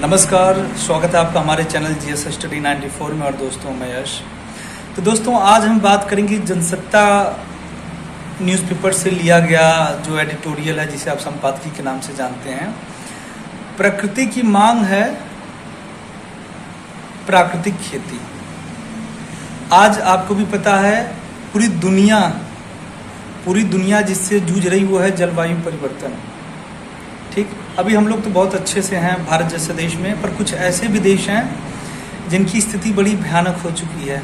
नमस्कार, स्वागत है आपका हमारे चैनल जीएस स्टडी 94 में। और दोस्तों, मैं यश। तो दोस्तों, आज हम बात करेंगे जनसत्ता न्यूज़पेपर से लिया गया जो एडिटोरियल है, जिसे आप संपादकीय के नाम से जानते हैं। प्रकृति की मांग है प्राकृतिक खेती। आज आपको भी पता है पूरी दुनिया जिससे जूझ रही वो है जलवायु परिवर्तन। ठीक, अभी हम लोग तो बहुत अच्छे से हैं भारत जैसे देश में, पर कुछ ऐसे भी देश हैं जिनकी स्थिति बड़ी भयानक हो चुकी है।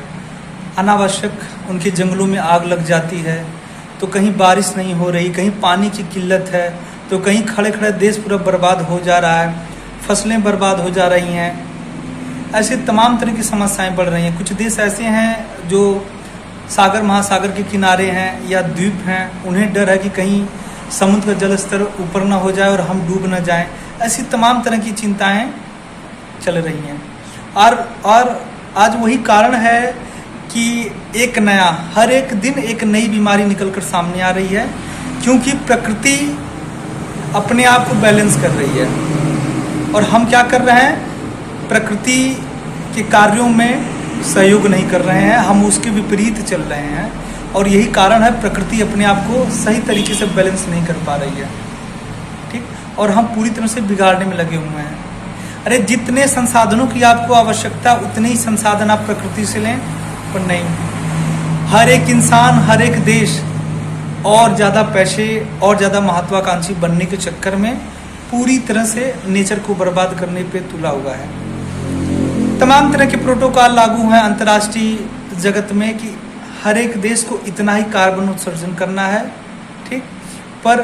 अनावश्यक उनके जंगलों में आग लग जाती है, तो कहीं बारिश नहीं हो रही, कहीं पानी की किल्लत है, तो कहीं खड़े खड़े देश पूरा बर्बाद हो जा रहा है, फसलें बर्बाद हो जा रही हैं। ऐसे तमाम तरह की समस्याएं बढ़ रही हैं। कुछ देश ऐसे हैं जो सागर महासागर के किनारे हैं या द्वीप हैं, उन्हें डर है कि कहीं समुद्र का जल स्तर ऊपर ना हो जाए और हम डूब ना जाएं। ऐसी तमाम तरह की चिंताएं चल रही हैं। और आज वही कारण है कि हर एक दिन एक नई बीमारी निकलकर सामने आ रही है, क्योंकि प्रकृति अपने आप को बैलेंस कर रही है और हम क्या कर रहे हैं, प्रकृति के कार्यों में सहयोग नहीं कर रहे हैं, हम उसके विपरीत चल रहे हैं। और यही कारण है, प्रकृति अपने आप को सही तरीके से बैलेंस नहीं कर पा रही है। ठीक, और हम पूरी तरह से बिगाड़ने में लगे हुए हैं। अरे, जितने संसाधनों की आपको आवश्यकता, उतने ही संसाधन आप प्रकृति से लें, पर नहीं। हर एक इंसान, हर एक देश और ज़्यादा पैसे और ज़्यादा महत्वाकांक्षी बनने के चक्कर में पूरी तरह से नेचर को बर्बाद करने पे तुला हुआ है। तमाम तरह के प्रोटोकॉल लागू हैं अंतर्राष्ट्रीय जगत में कि हर एक देश को इतना ही कार्बन उत्सर्जन करना है। ठीक, पर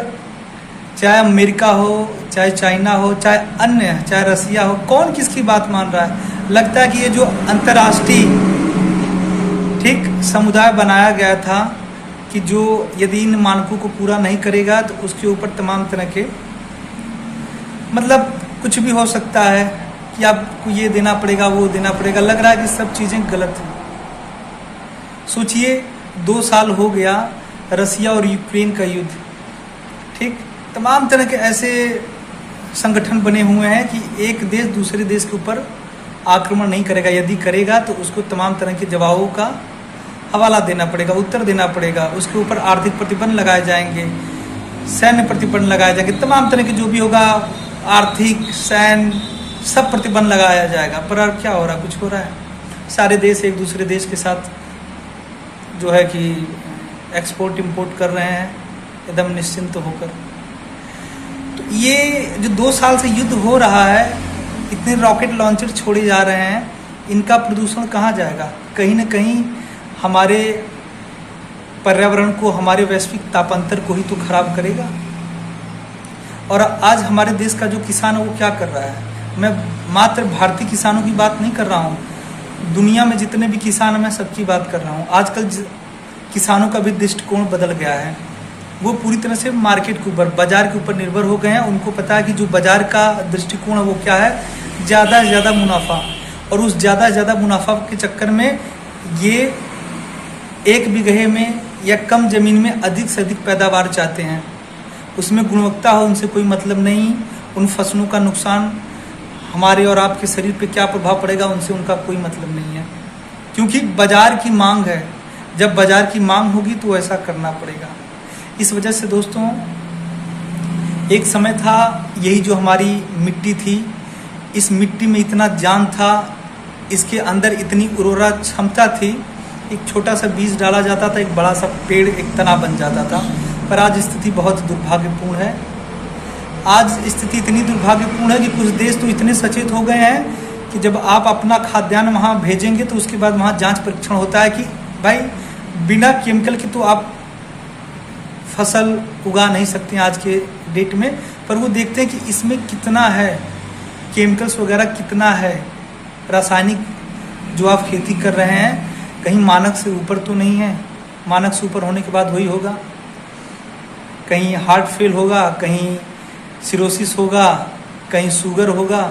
चाहे अमेरिका हो, चाहे चाइना हो, चाहे रसिया हो, कौन किसकी बात मान रहा है? लगता है कि ये जो अंतर्राष्ट्रीय समुदाय बनाया गया था कि जो यदि इन मानकों को पूरा नहीं करेगा तो उसके ऊपर तमाम तरह के कुछ भी हो सकता है कि आपको ये देना पड़ेगा, वो देना पड़ेगा। लग रहा है कि सब चीज़ें गलत हैं। सोचिए, 2 साल हो गया रसिया और यूक्रेन का युद्ध। ठीक, तमाम तरह के ऐसे संगठन बने हुए हैं कि एक देश दूसरे देश के ऊपर आक्रमण नहीं करेगा, यदि करेगा तो उसको तमाम तरह के जवाबों का हवाला देना पड़ेगा, उत्तर देना पड़ेगा। उसके ऊपर आर्थिक प्रतिबंध लगाए जाएंगे, सैन्य प्रतिबंध लगाए जाएंगे, तमाम तरह के जो भी होगा, आर्थिक, सैन्य, सब प्रतिबंध लगाया जाएगा। पर अब क्या हो रहा है? कुछ हो रहा है? सारे देश एक दूसरे देश के साथ जो है कि एक्सपोर्ट इंपोर्ट कर रहे हैं एकदम निश्चिंत होकर। तो ये जो 2 साल से युद्ध हो रहा है, इतने रॉकेट लॉन्चर छोड़े जा रहे हैं, इनका प्रदूषण कहाँ जाएगा? कहीं ना कहीं हमारे पर्यावरण को, हमारे वैश्विक तापांतर को ही तो खराब करेगा। और आज हमारे देश का जो किसान है वो क्या कर रहा है? मैं मात्र भारतीय किसानों की बात नहीं कर रहा हूँ, दुनिया में जितने भी किसान हैं मैं सबकी बात कर रहा हूँ। आजकल किसानों का भी दृष्टिकोण बदल गया है। वो पूरी तरह से मार्केट के ऊपर, बाजार के ऊपर निर्भर हो गए हैं। उनको पता है कि जो बाजार का दृष्टिकोण है वो क्या है, ज़्यादा से ज़्यादा मुनाफा। और उस ज़्यादा से ज़्यादा मुनाफा के चक्कर में ये 1 बीघे में या कम ज़मीन में अधिक से अधिक पैदावार चाहते हैं। उसमें गुणवत्ता हो, उनसे कोई मतलब नहीं। उन फसलों का नुकसान हमारे और आपके शरीर पे क्या प्रभाव पड़ेगा, उनसे उनका कोई मतलब नहीं है, क्योंकि बाजार की मांग है। जब बाजार की मांग होगी तो ऐसा करना पड़ेगा। इस वजह से दोस्तों, एक समय था, यही जो हमारी मिट्टी थी, इस मिट्टी में इतना जान था, इसके अंदर इतनी उर्वरा क्षमता थी। एक छोटा सा बीज डाला जाता था, एक बड़ा सा पेड़, एक तना बन जाता था। पर आज स्थिति बहुत दुर्भाग्यपूर्ण है। आज स्थिति इतनी दुर्भाग्यपूर्ण है कि कुछ देश तो इतने सचेत हो गए हैं कि जब आप अपना खाद्यान्न वहाँ भेजेंगे तो उसके बाद वहाँ जांच परीक्षण होता है कि भाई बिना केमिकल के तो आप फसल उगा नहीं सकते हैं आज के डेट में। पर वो देखते हैं कि इसमें कितना है, केमिकल्स वगैरह कितना है, रासायनिक जो आप खेती कर रहे हैं, कहीं मानक से ऊपर तो नहीं है। मानक से ऊपर होने के बाद वही होगा, कहीं हार्ट फेल होगा, कहीं सिरोसिस होगा, कहीं शुगर होगा,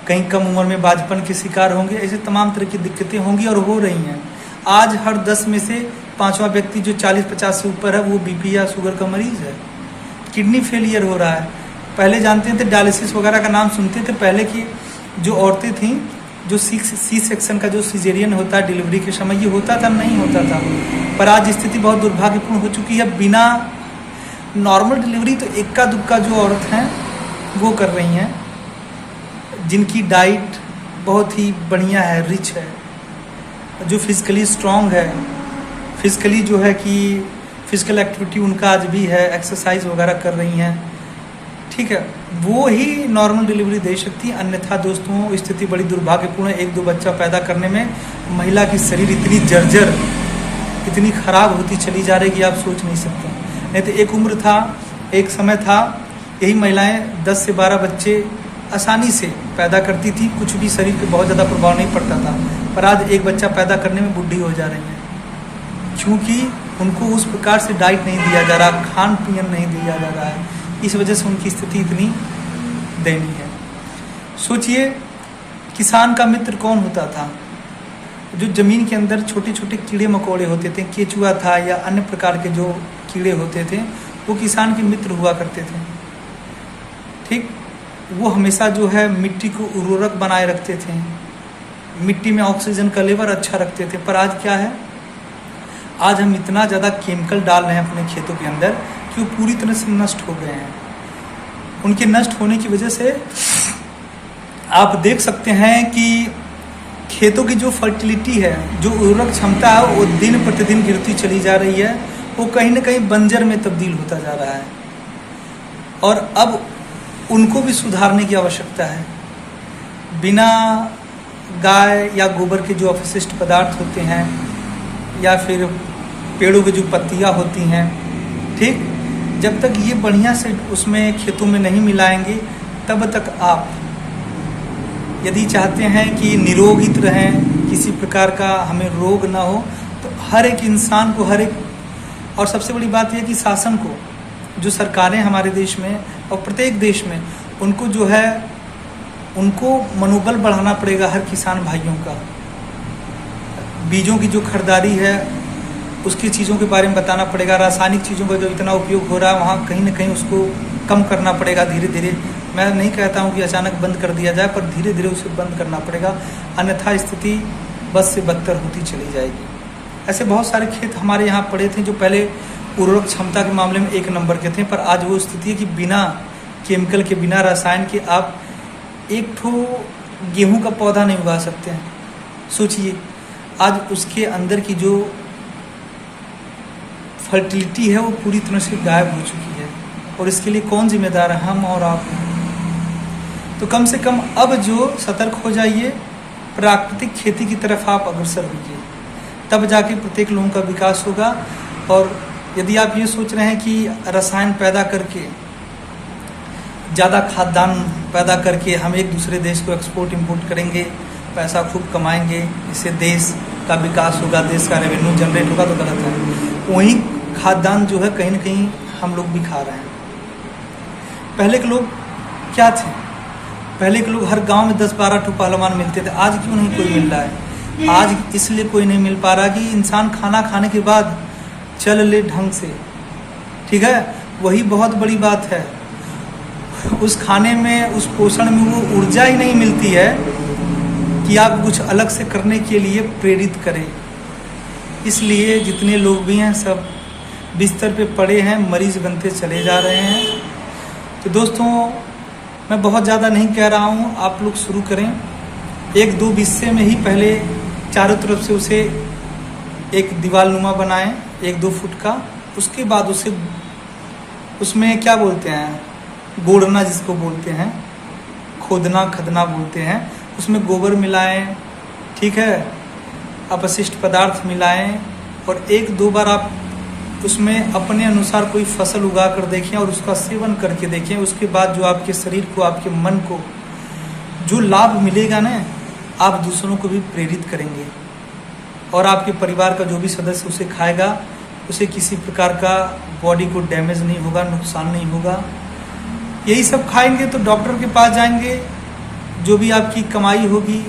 कहीं कम उम्र में बाजपन के शिकार होंगे। ऐसे तमाम तरह की दिक्कतें होंगी और हो रही हैं। आज हर 10 में से 5वां व्यक्ति जो 40-50 से ऊपर है वो बीपी या शुगर का मरीज है। किडनी फेलियर हो रहा है। पहले जानते थे डायलिसिस वगैरह का नाम सुनते थे पहले कि जो औरतें थीं, जो सी सेक्शन का जो सिजेरियन होता है डिलीवरी के समय, ये होता था नहीं होता था, पर आज स्थिति बहुत दुर्भाग्यपूर्ण हो चुकी है। बिना नॉर्मल डिलीवरी तो इक्का दुक्का जो औरत हैं वो कर रही हैं, जिनकी डाइट बहुत ही बढ़िया है, रिच है, जो फिजिकली स्ट्रांग है, फिजिकली जो है कि फिजिकल एक्टिविटी उनका आज भी है, एक्सरसाइज वगैरह कर रही हैं, ठीक है, वो ही नॉर्मल डिलीवरी दे सकती है। अन्यथा दोस्तों स्थिति बड़ी दुर्भाग्यपूर्ण है। 1-2 बच्चा पैदा करने में महिला की शरीर इतनी जर्जर, इतनी ख़राब होती चली जा रही कि आप सोच नहीं सकते। नहीं तो एक उम्र था, एक समय था, यही महिलाएं 10 से 12 बच्चे आसानी से पैदा करती थी, कुछ भी शरीर पे बहुत ज़्यादा प्रभाव नहीं पड़ता था। पर आज एक बच्चा पैदा करने में बुढ़ी हो जा रही हैं, क्योंकि उनको उस प्रकार से डाइट नहीं दिया जा रहा, खान पीन नहीं दिया जा रहा है, इस वजह से उनकी स्थिति इतनी दयनीय है। सोचिए किसान का मित्र कौन होता था? जो ज़मीन के अंदर छोटे छोटे कीड़े मकोड़े होते थे, केचुआ था या अन्य प्रकार के जो कीड़े होते थे, वो किसान के मित्र हुआ करते थे, ठीक। वो हमेशा जो है मिट्टी को उर्वरक बनाए रखते थे, मिट्टी में ऑक्सीजन का लेवल अच्छा रखते थे। पर आज क्या है, आज हम इतना ज़्यादा केमिकल डाल रहे हैं अपने खेतों के अंदर कि वो पूरी तरह से नष्ट हो गए हैं। उनके नष्ट होने की वजह से आप देख सकते हैं कि खेतों की जो फर्टिलिटी है, जो उर्वरक क्षमता है, वो दिन प्रतिदिन गिरती चली जा रही है, वो कहीं ना कहीं बंजर में तब्दील होता जा रहा है। और अब उनको भी सुधारने की आवश्यकता है। बिना गाय या गोबर के जो अपशिष्ट पदार्थ होते हैं या फिर पेड़ों की जो पत्तियां होती हैं, ठीक, जब तक ये बढ़िया से उसमें खेतों में नहीं मिलाएंगे, तब तक आप यदि चाहते हैं कि निरोगित रहें, किसी प्रकार का हमें रोग ना हो, तो हर एक इंसान को, हर एक, और सबसे बड़ी बात यह कि शासन को, जो सरकारें हमारे देश में और प्रत्येक देश में, उनको जो है उनको मनोबल बढ़ाना पड़ेगा हर किसान भाइयों का। बीजों की जो खरीदारी है उसकी चीज़ों के बारे में बताना पड़ेगा। रासायनिक चीज़ों का जो इतना उपयोग हो रहा है वहाँ कहीं ना कहीं उसको कम करना पड़ेगा धीरे धीरे। मैं नहीं कहता हूँ कि अचानक बंद कर दिया जाए, पर धीरे धीरे उसे बंद करना पड़ेगा, अन्यथा स्थिति बस से बदतर होती चली जाएगी। ऐसे बहुत सारे खेत हमारे यहाँ पड़े थे जो पहले उर्वरक क्षमता के मामले में 1 नंबर के थे, पर आज वो स्थिति है कि बिना केमिकल के, बिना रसायन के आप एक ठो गेहूं का पौधा नहीं उगा सकते हैं। सोचिए आज उसके अंदर की जो फर्टिलिटी है वो पूरी तरह से गायब हो चुकी है, और इसके लिए कौन जिम्मेदार है? हम और आप हैं। तो कम से कम अब जो सतर्क हो जाइए, प्राकृतिक खेती की तरफ आप अग्रसर होइए, तब जाके प्रत्येक लोगों का विकास होगा। और यदि आप ये सोच रहे हैं कि रसायन पैदा करके, ज़्यादा खाद्यान्न पैदा करके हम एक दूसरे देश को एक्सपोर्ट इंपोर्ट करेंगे, पैसा खूब कमाएंगे, इससे देश का विकास होगा, देश का रेवेन्यू जनरेट होगा, तो गलत है। वही खाद्यान्न जो है कहीं ना कहीं हम लोग भी खा रहे हैं। पहले के लोग क्या थे? पहले के लोग हर गांव में 10-12 ठो पहलवान मिलते थे। आज क्यों नहीं कोई मिल रहा है? आज इसलिए कोई नहीं मिल पा रहा कि इंसान खाना खाने के बाद चल ले ढंग से, ठीक है, वही बहुत बड़ी बात है। उस खाने में, उस पोषण में वो ऊर्जा ही नहीं मिलती है कि आप कुछ अलग से करने के लिए प्रेरित करें। इसलिए जितने लोग भी हैं सब बिस्तर पे पड़े हैं, मरीज बनते चले जा रहे हैं। तो दोस्तों मैं बहुत ज़्यादा नहीं कह रहा हूँ, आप लोग शुरू करें 1-2 हिस्से में ही। पहले चारों तरफ से उसे एक दीवार नुमा बनाएं 1-2 फुट का, उसके बाद उसे, उसमें क्या बोलते हैं, गोड़ना जिसको बोलते हैं, खोदना खदना बोलते हैं, उसमें गोबर मिलाएं, ठीक है, अपशिष्ट पदार्थ मिलाएं, और 1-2 बार आप उसमें अपने अनुसार कोई फसल उगा कर देखें और उसका सेवन करके देखें। उसके बाद जो आपके शरीर को, आपके मन को जो लाभ मिलेगा ना, आप दूसरों को भी प्रेरित करेंगे, और आपके परिवार का जो भी सदस्य उसे खाएगा, उसे किसी प्रकार का बॉडी को डैमेज नहीं होगा, नुकसान नहीं होगा। यही सब खाएंगे तो डॉक्टर के पास जाएंगे, जो भी आपकी कमाई होगी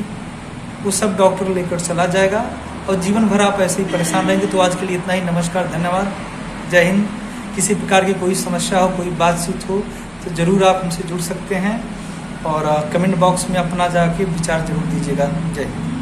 वो सब डॉक्टर लेकर चला जाएगा, और जीवन भर आप ऐसे ही परेशान रहेंगे। तो आज के लिए इतना ही। नमस्कार, धन्यवाद, जय हिंद। किसी प्रकार की कोई समस्या हो, कोई बातचीत हो, तो ज़रूर आप हमसे जुड़ सकते हैं। और कमेंट बॉक्स में अपना जाके विचार जरूर दीजिएगा। जय हिंद।